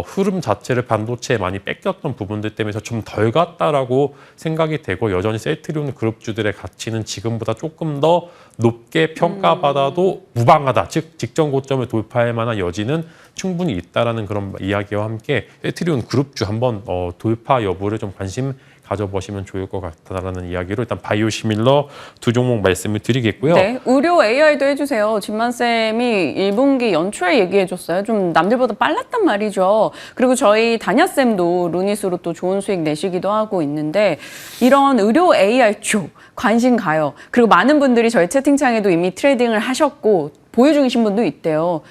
흐름 자체를 반도체에 많이 뺏겼던 부분들 때문에 좀 덜 갔다라고 생각이 되고, 여전히 셀트리온 그룹주들의 가치는 지금보다 조금 더 높게 평가받아도 무방하다, 즉 직전 고점을 돌파할 만한 여지는 충분히 있다라는 그런 이야기와 함께 셀트리온 그룹주 한번 돌파 여부를 좀 관심 가져보시면 좋을 것 같다라는 이야기로 일단 바이오 시밀러 두 종목 말씀을 드리겠고요. 네, 의료 AI도 해주세요. 진만쌤이 1분기 연초에 얘기해줬어요. 좀 남들보다 빨랐단 말이죠. 그리고 저희 다냐쌤도 루닛으로 또 좋은 수익 내시기도 하고 있는데, 이런 의료 AI 쪽 관심 가요. 그리고 많은 분들이 저희 채팅창에도 이미 트레이딩을 하셨고 보유 중이신 분도 있대요.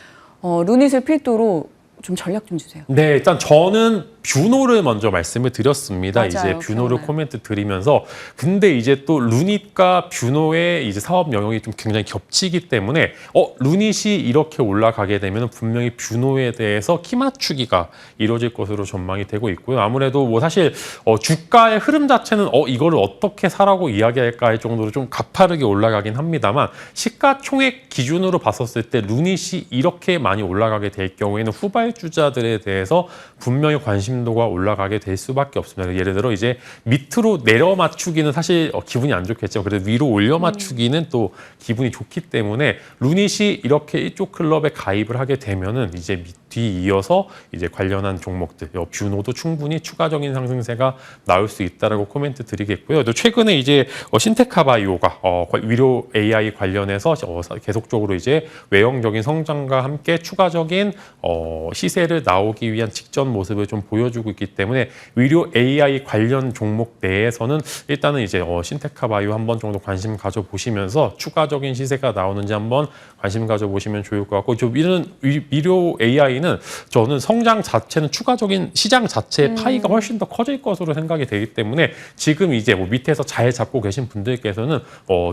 루닛을 필두로 좀 전략 좀 주세요. 네, 일단 저는 뷰노를 먼저 말씀을 드렸습니다. 맞아요, 이제 뷰노를 기억나요. 코멘트 드리면서, 근데 이제 또 루닛과 뷰노의 이제 사업 영역이 좀 굉장히 겹치기 때문에 루닛이 이렇게 올라가게 되면 분명히 뷰노에 대해서 키 맞추기가 이루어질 것으로 전망이 되고 있고요. 아무래도 뭐 사실 주가의 흐름 자체는 이거를 어떻게 사라고 이야기할까 할 정도로 좀 가파르게 올라가긴 합니다만, 시가총액 기준으로 봤었을 때 루닛이 이렇게 많이 올라가게 될 경우에는 후발주자들에 대해서 분명히 관심도가 올라가게 될 수밖에 없습니다. 예를 들어 이제 밑으로 내려 맞추기는 사실 기분이 안 좋겠죠. 그래도 위로 올려 맞추기는 또 기분이 좋기 때문에 루닛이 이렇게 이쪽 클럽에 가입을 하게 되면은 이제 뒤이어서 이제 관련한 종목들, 뷰노도 충분히 추가적인 상승세가 나올 수 있다라고 코멘트 드리겠고요. 또 최근에 이제 신테카바이오가 위료 AI 관련해서 계속적으로 이제 외형적인 성장과 함께 추가적인 시세를 나오기 위한 직전 모습을 좀 보여주고 있기 때문에 위료 AI 관련 종목 내에서는 일단은 이제 신테카바이오 한번 정도 관심 가져보시면서 추가적인 시세가 나오는지 한번 관심 가져보시면 좋을 것 같고, 이런 위료 AI는 저는 성장 자체는 추가적인 시장 자체의 파이가 훨씬 더 커질 것으로 생각이 되기 때문에 지금 이제 뭐 밑에서 잘 잡고 계신 분들께서는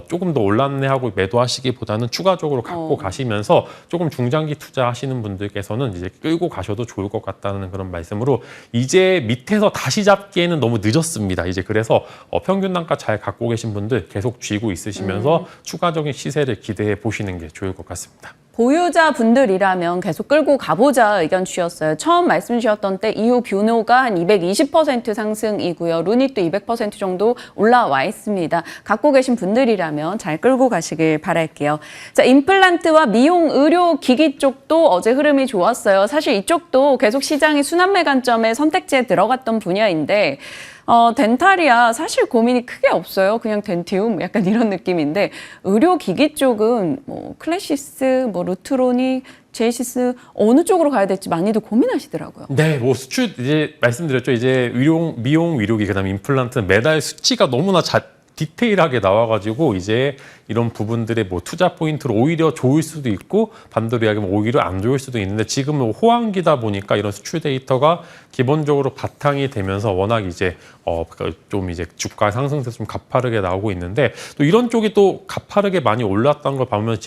조금 더 올랐네 하고 매도하시기보다는 추가적으로 갖고 가시면서 조금 중장기 투자하시는 분들께서는 이제 끌고 가셔도 좋을 것 같다는 그런 말씀으로, 이제 밑에서 다시 잡기에는 너무 늦었습니다. 이제 그래서 평균 단가 잘 갖고 계신 분들 계속 쥐고 있으시면서 추가적인 시세를 기대해 보시는 게 좋을 것 같습니다. 보유자분들이라면 계속 끌고 가보자 의견 주셨어요. 처음 말씀 주셨던 때 이후 뷰노가 한 220% 상승이고요. 루닛도 200% 정도 올라와 있습니다. 갖고 계신 분들이라면 잘 끌고 가시길 바랄게요. 자, 임플란트와 미용 의료 기기 쪽도 어제 흐름이 좋았어요. 사실 이쪽도 계속 시장이 순환매 관점에 선택지에 들어갔던 분야인데 덴탈이야 사실 고민이 크게 없어요. 그냥 덴티움 약간 이런 느낌인데, 의료기기 쪽은 뭐 클래시스, 뭐 루트로닉, 제이시스 어느 쪽으로 가야 될지 많이들 고민하시더라고요. 네, 뭐 수출 이제 말씀드렸죠. 이제 미용 의료기 그다음에 임플란트는 매달 수치가 너무나 디테일하게 나와가지고 이제 이런 부분들의 뭐 투자 포인트로 오히려 좋을 수도 있고 반대로 이야기하면 오히려 안 좋을 수도 있는데, 지금은 호황기다 보니까 이런 수출 데이터가 기본적으로 바탕이 되면서 워낙 이제 좀 이제 주가 상승세가 좀 가파르게 나오고 있는데, 또 이런 쪽이 또 가파르게 많이 올랐던 걸 보면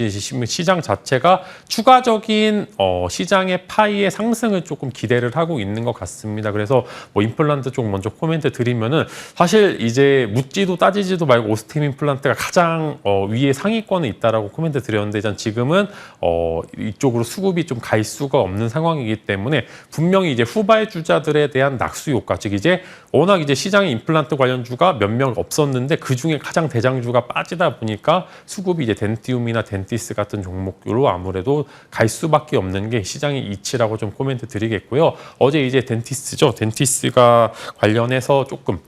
시장 자체가 추가적인 시장의 파이의 상승을 조금 기대를 하고 있는 것 같습니다. 그래서 뭐 임플란트 쪽 먼저 코멘트 드리면은, 사실 이제 묻지도 따지지도 말고 오스템 임플란트가 가장 위에 상위권에 있다라고 코멘트 드렸는데, 일단 지금은 이쪽으로 수급이 좀 갈 수가 없는 상황이기 때문에 분명히 이제 후발주자들에 대한 낙수 효과, 즉 이제 워낙 이제 시장에 임플란트 관련주가 몇 명 없었는데 그 중에 가장 대장주가 빠지다 보니까 수급이 이제 덴티움이나 덴티스 같은 종목으로 아무래도 갈 수밖에 없는 게 시장의 이치라고 좀 코멘트 드리겠고요. 어제 이제 덴티스죠. 덴티스가 관련해서 조금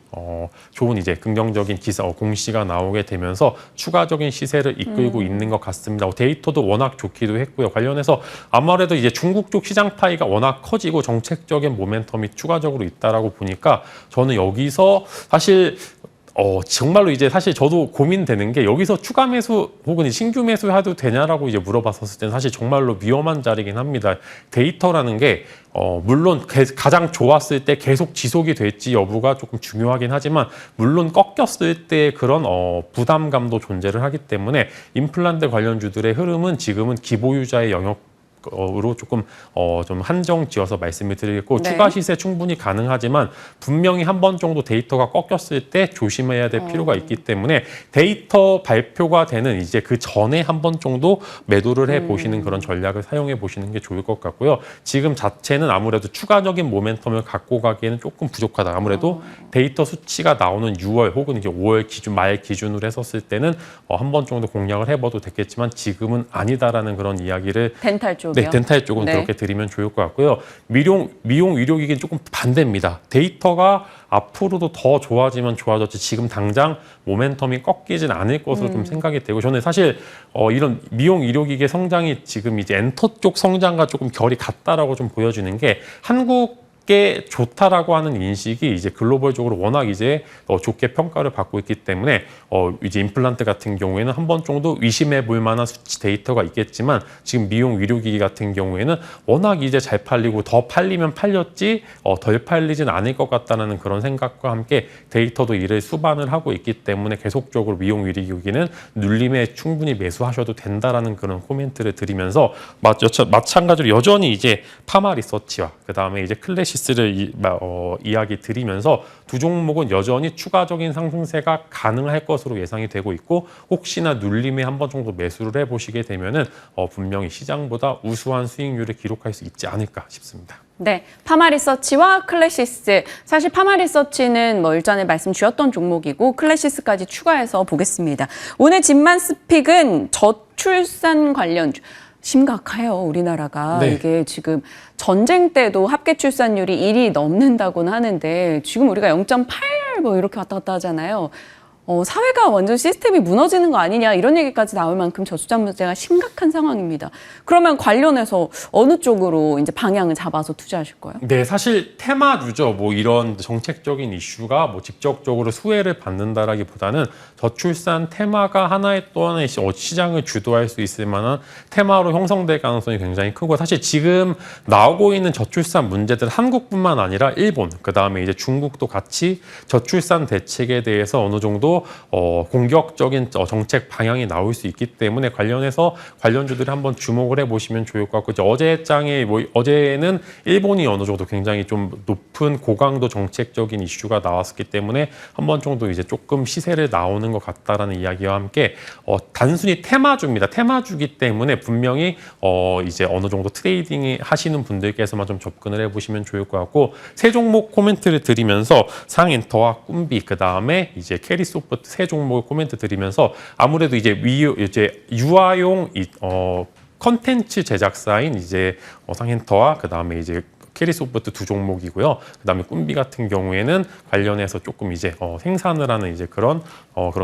좋은 이제 긍정적인 공시가 나오게 되면서 추가적인 시세를 이끌고 있는 것 같습니다. 데이터도 워낙 좋기도 했고요. 관련해서 아무래도 이제 중국 쪽 시장 파이가 워낙 커지고 정책적인 모멘텀이 추가적으로 있다라고 보니까 저는 여기서 사실 정말로 이제 사실 저도 고민되는 게, 여기서 추가 매수 혹은 신규 매수 해도 되냐라고 이제 물어봤었을 때는 사실 정말로 위험한 자리긴 합니다. 데이터라는 게 물론 가장 좋았을 때 계속 지속이 될지 여부가 조금 중요하긴 하지만, 물론 꺾였을 때 그런 부담감도 존재를 하기 때문에 임플란트 관련주들의 흐름은 지금은 기보유자의 영역으로 조금 좀 한정 지어서 말씀을 드리겠고, 네. 추가 시세 충분히 가능하지만 분명히 한 번 정도 데이터가 꺾였을 때 조심해야 될 필요가 있기 때문에 데이터 발표가 되는 이제 그 전에 한 번 정도 매도를 해 보시는 그런 전략을 사용해 보시는 게 좋을 것 같고요. 지금 자체는 아무래도 추가적인 모멘텀을 갖고 가기에는 조금 부족하다. 아무래도 데이터 수치가 나오는 6월 혹은 이제 5월 말 기준으로 했었을 때는 한 번 정도 공략을 해봐도 됐겠지만 지금은 아니다라는 그런 이야기를 덴탈 쪽. 네, 덴탈 쪽은 네. 그렇게 드리면 좋을 것 같고요. 미용 의료기기는 조금 반대입니다. 데이터가 앞으로도 더 좋아지면 좋아졌지 지금 당장 모멘텀이 꺾이진 않을 것으로 좀 생각이 되고, 저는 사실 이런 미용 의료기기의 성장이 지금 이제 엔터 쪽 성장과 조금 결이 같다라고 좀 보여지는 게, 한국에 좋다라고 하는 인식이 이제 글로벌적으로 워낙 이제 좋게 평가를 받고 있기 때문에 이제 임플란트 같은 경우에는 한 번 정도 의심해 볼 만한 수치 데이터가 있겠지만, 지금 미용 의료기기 같은 경우에는 워낙 이제 잘 팔리고 더 팔리면 팔렸지 덜 팔리진 않을 것 같다는 그런 생각과 함께 데이터도 이를 수반을 하고 있기 때문에 계속적으로 미용 의료기기는 눌림에 충분히 매수하셔도 된다라는 그런 코멘트를 드리면서, 마찬가지로 여전히 이제 파마 리서치와 그 다음에 이제 클래시스를 이야기 드리면서 두 종목은 여전히 추가적인 상승세가 가능할 것으로 예상이 되고 있고, 혹시나 눌림에 한 번 정도 매수를 해보시게 되면은 분명히 시장보다 우수한 수익률을 기록할 수 있지 않을까 싶습니다. 네, 파마리서치와 클래시스. 사실 파마리서치는 뭐 일전에 말씀 주셨던 종목이고 클래시스까지 추가해서 보겠습니다. 오늘 집만 스픽은 저출산 관련주. 심각해요, 우리나라가. 네. 이게 지금 전쟁 때도 합계 출산율이 1이 넘는다고는 하는데 지금 우리가 0.8 뭐 이렇게 왔다 갔다 하잖아요. 사회가 완전 시스템이 무너지는 거 아니냐 이런 얘기까지 나올 만큼 저출산 문제가 심각한 상황입니다. 그러면 관련해서 어느 쪽으로 이제 방향을 잡아서 투자하실 거예요? 네, 사실 테마주죠. 뭐 이런 정책적인 이슈가 뭐 직접적으로 수혜를 받는다라기보다는 저출산 테마가 하나의 또 하나의 시장을 주도할 수 있을 만한 테마로 형성될 가능성이 굉장히 크고, 사실 지금 나오고 있는 저출산 문제들 한국뿐만 아니라 일본, 그다음에 이제 중국도 같이 저출산 대책에 대해서 어느 정도 공격적인 정책 방향이 나올 수 있기 때문에 관련해서 관련주들이 한번 주목을 해보시면 좋을 것 같고, 이제 어제는 일본이 어느 정도 굉장히 좀 높은 고강도 정책적인 이슈가 나왔기 때문에 한 번 정도 이제 조금 시세를 나오는 것 같다라는 이야기와 함께 단순히 테마주입니다. 테마주기 때문에 분명히 이제 어느 정도 트레이딩 하시는 분들께서만 좀 접근을 해보시면 좋을 것 같고, 세 종목 코멘트를 드리면서 상인터와 꿈비, 그 다음에 이제 캐리소프트 세 종목을 코멘트 드리면서 아무래도 이제 유아용 컨텐츠 제작사인 이제 상인터와 그 다음에 이제 캐리소프트 두 종목이고요. 그다음에 꿈비 같은 경우에는 관련해서 조금 이제 생산을 하는 이제 그런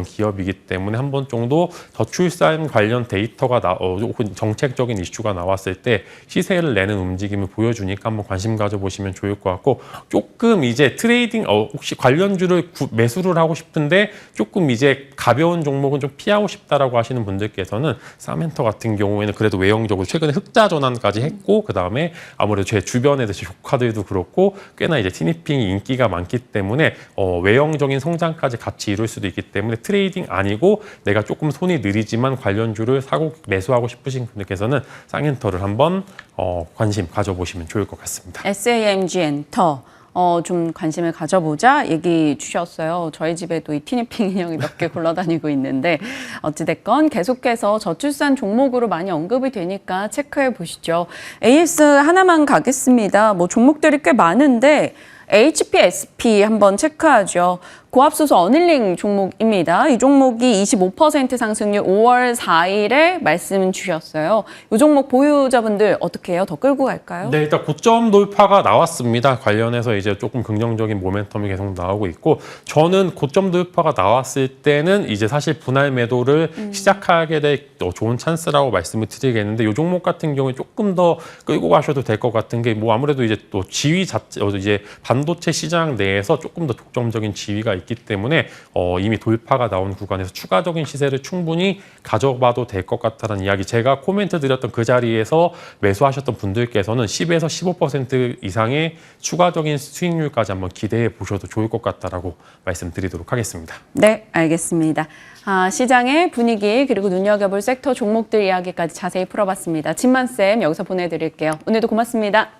기업이기 때문에 한 번 정도 저출산 관련 데이터가 혹은 정책적인 이슈가 나왔을 때 시세를 내는 움직임을 보여주니까 한번 관심 가져보시면 좋을 것 같고, 조금 이제 트레이딩 혹시 관련주를 매수를 하고 싶은데 조금 이제 가벼운 종목은 좀 피하고 싶다라고 하시는 분들께서는 사멘터 같은 경우에는 그래도 외형적으로 최근에 흑자 전환까지 했고, 그다음에 아무래도 제 주변에 조카들도 그렇고 꽤나 이제 티니핑이 인기가 많기 때문에 외형적인 성장까지 같이 이룰 수도 있기 때문에 트레이딩 아니고 내가 조금 손이 느리지만 관련주를 사고 매수하고 싶으신 분들께서는 쌍엔터를 한번 관심 가져보시면 좋을 것 같습니다. SAMG 엔터. 좀 관심을 가져보자 얘기 주셨어요. 저희 집에도 이 티니핑 인형이 몇 개 굴러다니고 있는데 어찌됐건 계속해서 저출산 종목으로 많이 언급이 되니까 체크해 보시죠. AS 하나만 가겠습니다. 뭐 종목들이 꽤 많은데 HPSP 한번 체크하죠. 고압수소 어닐링 종목입니다. 이 종목이 25% 상승률 5월 4일에 말씀 주셨어요. 이 종목 보유자분들 어떻게 해요? 더 끌고 갈까요? 네, 일단 고점 돌파가 나왔습니다. 관련해서 이제 조금 긍정적인 모멘텀이 계속 나오고 있고, 저는 고점 돌파가 나왔을 때는 이제 사실 분할 매도를 시작하게 될 좋은 찬스라고 말씀을 드리겠는데, 이 종목 같은 경우에 조금 더 끌고 가셔도 될 것 같은 게 뭐 아무래도 이제 또 지위 자체 이제 반도체 시장 내에서 조금 더 독점적인 지위가 있기 때문에 이미 돌파가 나온 구간에서 추가적인 시세를 충분히 가져봐도 될 것 같다는 이야기, 제가 코멘트 드렸던 그 자리에서 매수하셨던 분들께서는 10에서 15% 이상의 추가적인 수익률까지 한번 기대해 보셔도 좋을 것 같다라고 말씀드리도록 하겠습니다. 네, 알겠습니다. 시장의 분위기 그리고 눈여겨볼 섹터 종목들 이야기까지 자세히 풀어봤습니다. 진만쌤 여기서 보내드릴게요. 오늘도 고맙습니다.